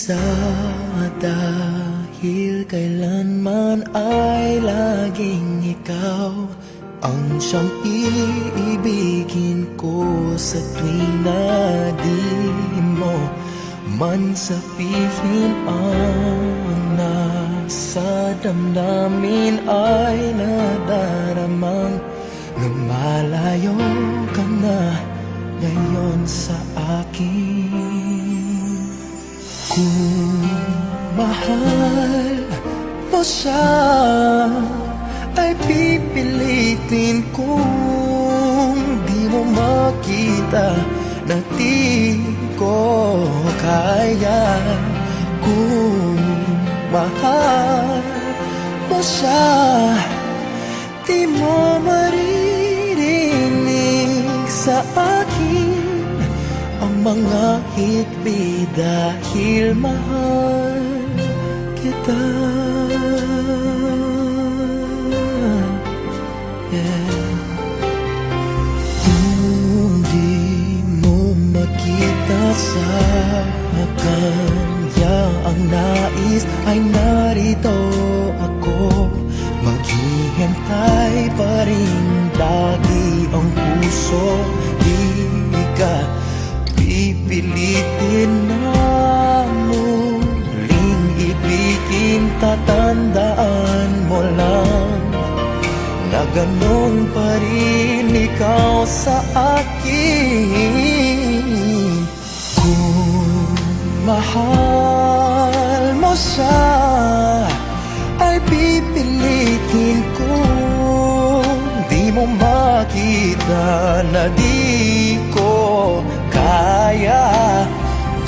isa, dahil kailanman ay laging ikaw ang siyang iibigin ko sa tuwing na di mo man sabihin. Ang nasa damdamin ay nadaramang lumalayo ka na ngayon sa akin. Kung mahal mo siya, ay pipilitin kung di mo makita na di ko kaya. Kung mahal mo siya, di mo maririnig sa akin ang mga hikbi dahil mahal kita. Kung di mo makita sa kanya ang nais, ay narito ako. Maghihintay pa rin lagi ang puso. Di ka pipilitin na muling ibigin. Tatandaan mo lang na ganun pa rin ikaw sa akin. Kung mahal mo siya, ay pipilitin kung di mo makita na di ko kaya.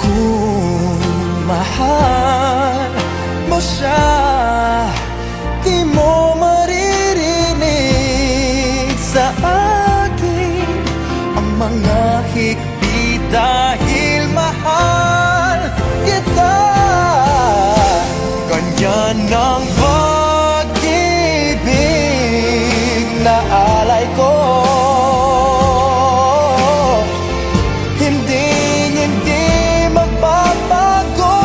Kung mahal mo siya, di mo maririnig sa akin ang mga hikbi dahil mahal kita. Ganyan ang pag-ibig na alay ko. Hindi magbabago.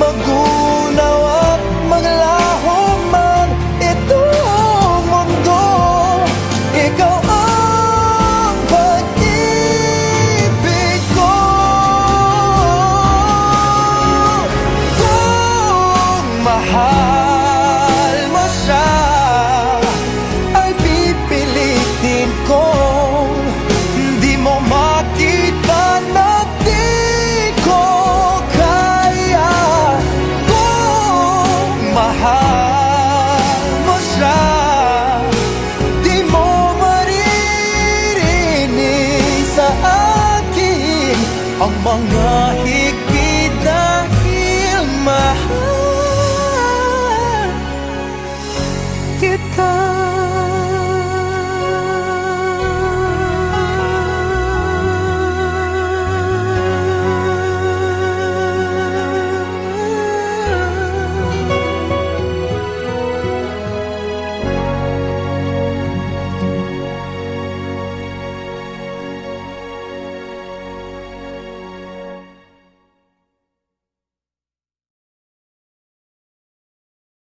Magunaw at maglaho man itong mundo, ikaw ang pag-ibig ko. Kung mahal mo siya, ay pipilitin kong di mo makita na di ko kaya. Kung mahal mo siya, di mo maririnig sa akin ang mga hikbi